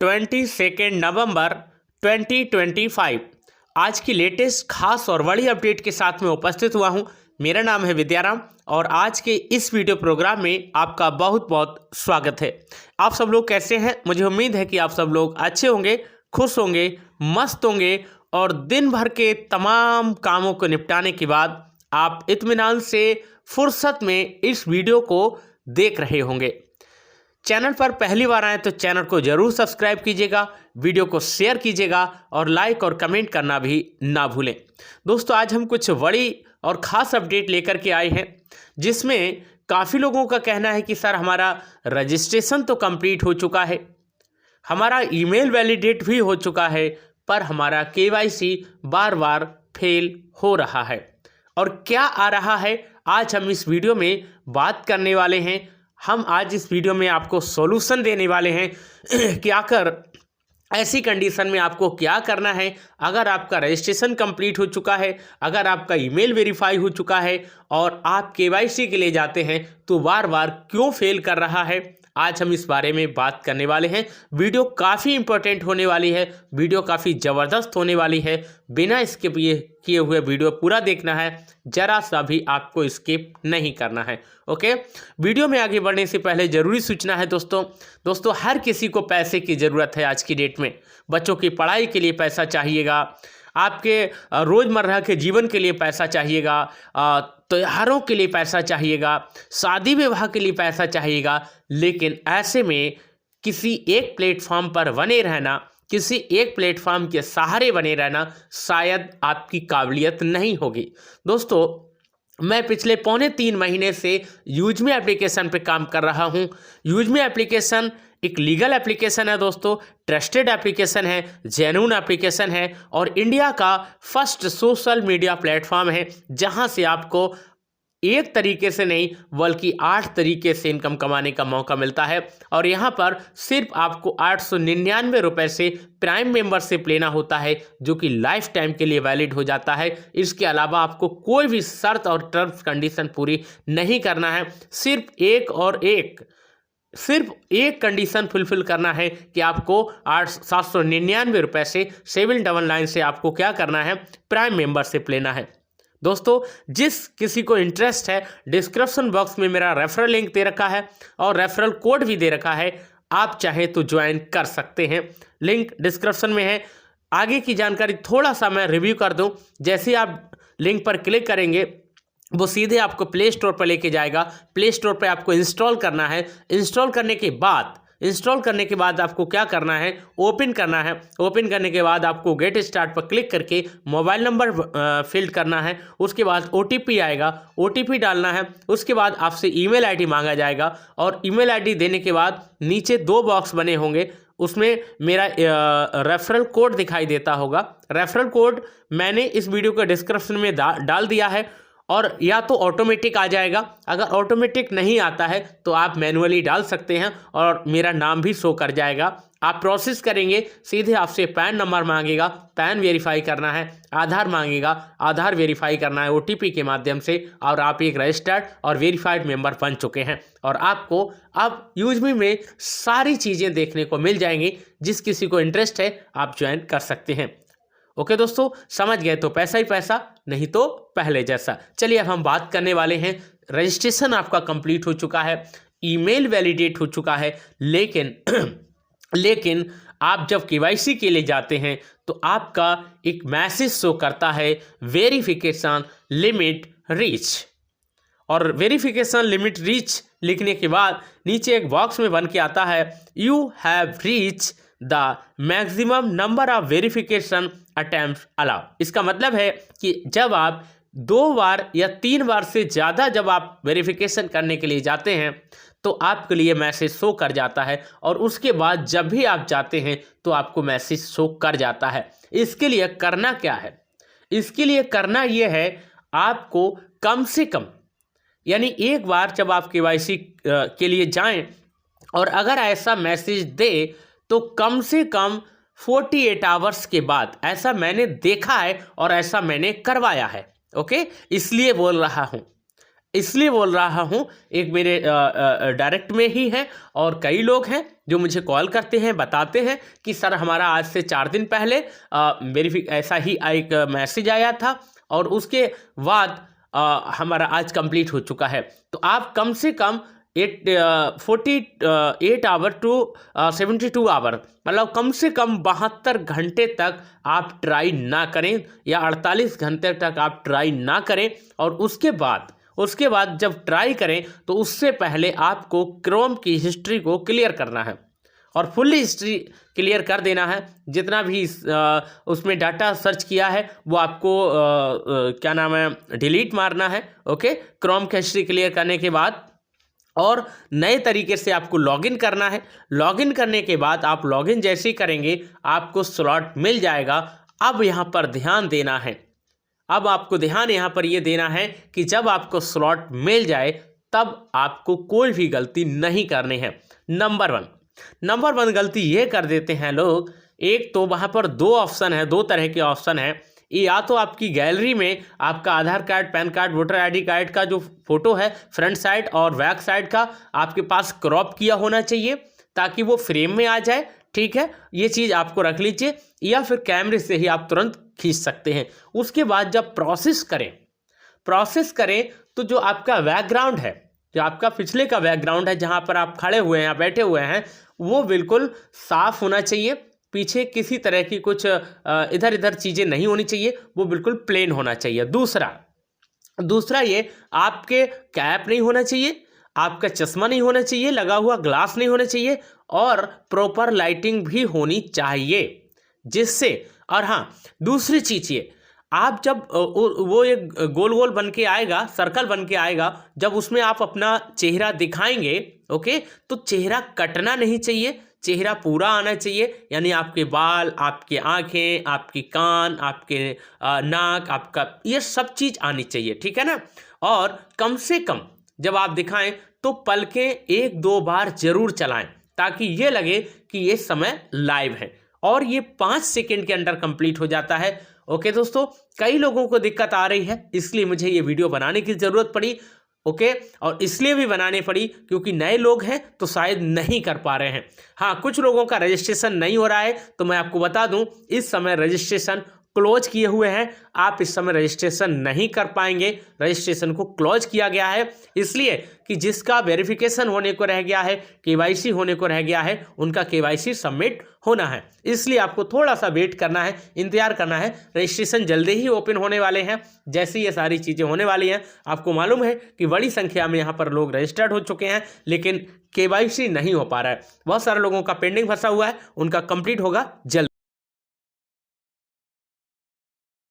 22 नवंबर 2025 आज की लेटेस्ट खास और बड़ी अपडेट के साथ में उपस्थित हुआ हूं। मेरा नाम है विद्याराम और आज के इस वीडियो प्रोग्राम में आपका बहुत बहुत स्वागत है। आप सब लोग कैसे हैं? मुझे उम्मीद है कि आप सब लोग अच्छे होंगे, खुश होंगे, मस्त होंगे और दिन भर के तमाम कामों को निपटाने के बाद आप इत्मीनान से फुर्सत में इस वीडियो को देख रहे होंगे। चैनल पर पहली बार आए तो चैनल को जरूर सब्सक्राइब कीजिएगा, वीडियो को शेयर कीजिएगा और लाइक और कमेंट करना भी ना भूलें। दोस्तों, आज हम कुछ बड़ी और ख़ास अपडेट लेकर के आए हैं जिसमें काफ़ी लोगों का कहना है कि सर हमारा रजिस्ट्रेशन तो कंप्लीट हो चुका है, हमारा ईमेल वैलिडेट भी हो चुका है, पर हमारा केवाईसी बार बार फेल हो रहा है। और क्या आ रहा है आज हम इस वीडियो में बात करने वाले हैं। हम आज इस वीडियो में आपको सॉल्यूशन देने वाले हैं कि आकर ऐसी कंडीशन में आपको क्या करना है। अगर आपका रजिस्ट्रेशन कंप्लीट हो चुका है, अगर आपका ईमेल वेरीफाई हो चुका है और आप केवाईसी के लिए जाते हैं तो बार बार क्यों फेल कर रहा है, आज हम इस बारे में बात करने वाले हैं। वीडियो काफ़ी इंपॉर्टेंट होने वाली है, वीडियो काफ़ी ज़बरदस्त होने वाली है। बिना स्किप किए हुए वीडियो पूरा देखना है, जरा सा भी आपको स्किप नहीं करना है। ओके, वीडियो में आगे बढ़ने से पहले ज़रूरी सूचना है दोस्तों हर किसी को पैसे की ज़रूरत है। आज की डेट में बच्चों की पढ़ाई के लिए पैसा चाहिएगा, आपके रोज़मर्रा के जीवन के लिए पैसा चाहिएगा, त्योहारों के लिए पैसा चाहिएगा, शादी विवाह के लिए पैसा चाहिएगा। लेकिन ऐसे में किसी एक प्लेटफॉर्म पर बने रहना, किसी एक प्लेटफॉर्म के सहारे बने रहना शायद आपकी काबिलियत नहीं होगी। दोस्तों, मैं पिछले 2.25 महीने से यूजमी एप्लीकेशन पे काम कर रहा हूँ। यूजमी एप्लीकेशन एक लीगल एप्लीकेशन है दोस्तों, ट्रस्टेड एप्लीकेशन है, जेन्युइन एप्लीकेशन है और इंडिया का फर्स्ट सोशल मीडिया प्लेटफॉर्म है जहां से आपको एक तरीके से नहीं बल्कि 8 तरीके से इनकम कमाने का मौका मिलता है। और यहाँ पर सिर्फ आपको 899 रुपये से प्राइम मेंबरशिप लेना होता है जो कि लाइफ टाइम के लिए वैलिड हो जाता है। इसके अलावा आपको कोई भी शर्त और टर्म्स कंडीशन पूरी नहीं करना है, सिर्फ एक कंडीशन फुलफिल करना है कि आपको 799 रुपये से 799 से आपको क्या करना है, प्राइम मेंबरशिप लेना है। दोस्तों, जिस किसी को इंटरेस्ट है, डिस्क्रिप्शन बॉक्स में मेरा रेफरल लिंक दे रखा है और रेफरल कोड भी दे रखा है, आप चाहे तो ज्वाइन कर सकते हैं। लिंक डिस्क्रिप्शन में है। आगे की जानकारी थोड़ा सा मैं रिव्यू कर दूं। जैसे ही आप लिंक पर क्लिक करेंगे वो सीधे आपको प्ले स्टोर पर लेके जाएगा। प्ले स्टोर पर आपको इंस्टॉल करना है। इंस्टॉल करने के बाद आपको क्या करना है, ओपन करना है। ओपन करने के बाद आपको गेट स्टार्ट पर क्लिक करके मोबाइल नंबर फिल करना है। उसके बाद ओटीपी आएगा, ओटीपी डालना है। उसके बाद आपसे ईमेल आईडी मांगा जाएगा और ईमेल आईडी देने के बाद नीचे 2 बॉक्स बने होंगे, उसमें मेरा रेफरल कोड दिखाई देता होगा। रेफरल कोड मैंने इस वीडियो के डिस्क्रिप्शन में डाल दिया है और या तो ऑटोमेटिक आ जाएगा, अगर ऑटोमेटिक नहीं आता है तो आप मैनुअली डाल सकते हैं और मेरा नाम भी शो कर जाएगा। आप प्रोसेस करेंगे, सीधे आपसे पैन नंबर मांगेगा, पैन वेरीफाई करना है, आधार मांगेगा, आधार वेरीफाई करना है ओटीपी के माध्यम से, और आप एक रजिस्टर्ड और वेरीफाइड मेंबर बन चुके हैं। और आपको अब यूजमी में सारी चीज़ें देखने को मिल जाएंगी। जिस किसी को इंटरेस्ट है आप ज्वाइन कर सकते हैं। ओके दोस्तों, समझ गए तो पैसा ही पैसा, नहीं तो पहले जैसा। चलिए अब हम बात करने वाले हैं। रजिस्ट्रेशन आपका कंप्लीट हो चुका है, ईमेल वैलिडेट हो चुका है, लेकिन आप जब केवाईसी के लिए जाते हैं तो आपका एक मैसेज शो करता है, वेरिफिकेशन लिमिट रीच। और वेरिफिकेशन लिमिट रीच लिखने के बाद नीचे एक बॉक्स में बन के आता है, you have reach the maximum number of verification attempt allow. इसका मतलब है कि जब आप 2 बार या 3 बार से ज़्यादा जब आप वेरिफिकेशन करने के लिए जाते हैं तो आपके लिए मैसेज शो कर जाता है और उसके बाद जब भी आप जाते हैं तो आपको मैसेज शो कर जाता है। इसके लिए करना क्या है? इसके लिए करना ये है, आपको कम से कम यानी एक बार जब आप केवाईसी के लिए जाएं और अगर ऐसा मैसेज दे तो कम से कम 48 आवर्स के बाद, ऐसा मैंने देखा है और ऐसा मैंने करवाया है। ओके, इसलिए बोल रहा हूँ इसलिए बोल रहा हूँ, एक मेरे डायरेक्ट में ही है और कई लोग हैं जो मुझे कॉल करते हैं, बताते हैं कि सर हमारा आज से 4 दिन पहले ऐसा ही एक मैसेज आया था और उसके बाद हमारा आज कंप्लीट हो चुका है। तो आप कम से कम 48 आवर टू 72 आवर, मतलब कम से कम 72 घंटे तक आप ट्राई ना करें या 48 घंटे तक आप ट्राई ना करें। और उसके बाद जब ट्राई करें तो उससे पहले आपको क्रोम की हिस्ट्री को क्लियर करना है और फुल्ली हिस्ट्री क्लियर कर देना है। जितना भी उसमें डाटा सर्च किया है वो आपको क्या नाम है डिलीट मारना है। ओके, क्रोम की हिस्ट्री क्लियर करने के बाद और नए तरीके से आपको लॉगिन करना है। लॉगिन करने के बाद आप लॉगिन जैसे ही करेंगे आपको स्लॉट मिल जाएगा। अब यहाँ पर ध्यान देना है, अब आपको ध्यान यहाँ पर ये देना है कि जब आपको स्लॉट मिल जाए तब आपको कोई भी गलती नहीं करनी है। नंबर वन गलती ये कर देते हैं लोग, एक तो वहाँ पर 2 ऑप्शन है, 2 तरह के ऑप्शन है। या तो आपकी गैलरी में आपका Aadhaar card, PAN card, voter ID card का जो फोटो है फ्रंट साइड और बैक साइड का आपके पास क्रॉप किया होना चाहिए ताकि वो फ्रेम में आ जाए। ठीक है, ये चीज़ आपको रख लीजिए, या फिर कैमरे से ही आप तुरंत खींच सकते हैं। उसके बाद जब प्रोसेस करें तो जो आपका बैकग्राउंड है, जो आपका पिछले का बैकग्राउंड है जहाँ पर आप खड़े हुए हैं, बैठे हुए हैं, वो बिल्कुल साफ होना चाहिए। पीछे किसी तरह की कुछ इधर इधर चीज़ें नहीं होनी चाहिए, वो बिल्कुल प्लेन होना चाहिए। दूसरा ये आपके कैप नहीं होना चाहिए, आपका चश्मा नहीं होना चाहिए, लगा हुआ ग्लास नहीं होना चाहिए और प्रॉपर लाइटिंग भी होनी चाहिए जिससे। और हाँ, दूसरी चीज़ ये, आप जब वो एक गोल गोल बन के आएगा, सर्कल बन के आएगा, जब उसमें आप अपना चेहरा दिखाएंगे, ओके, तो चेहरा कटना नहीं चाहिए, चेहरा पूरा आना चाहिए। यानी आपके बाल, आपके आँखें, आपके कान, आपके नाक, आपका ये सब चीज़ आनी चाहिए। ठीक है ना। और कम से कम जब आप दिखाएं तो पलकें 1-2 बार जरूर चलाएं ताकि ये लगे कि ये समय लाइव है, और ये 5 सेकंड के अंदर कंप्लीट हो जाता है। ओके दोस्तों, कई लोगों को दिक्कत आ रही है, इसलिए मुझे ये वीडियो बनाने की ज़रूरत पड़ी। ओके, और इसलिए भी बनाने पड़ी क्योंकि नए लोग हैं तो शायद नहीं कर पा रहे हैं। हाँ, कुछ लोगों का रजिस्ट्रेशन नहीं हो रहा है, तो मैं आपको बता दूं इस समय रजिस्ट्रेशन क्लोज किए हुए हैं। आप इस समय रजिस्ट्रेशन नहीं कर पाएंगे, रजिस्ट्रेशन को क्लोज किया गया है इसलिए कि जिसका वेरिफिकेशन होने को रह गया है, केवाईसी होने को रह गया है, उनका केवाईसी सबमिट होना है। इसलिए आपको थोड़ा सा वेट करना है, इंतजार करना है। रजिस्ट्रेशन जल्दी ही ओपन होने वाले हैं। जैसे ये सारी चीज़ें होने वाली हैं, आपको मालूम है कि बड़ी संख्या में यहाँ पर लोग रजिस्टर्ड हो चुके हैं लेकिन केवाईसी नहीं हो पा रहा है। बहुत सारे लोगों का पेंडिंग फंसा हुआ है, उनका कंप्लीट होगा जल्द।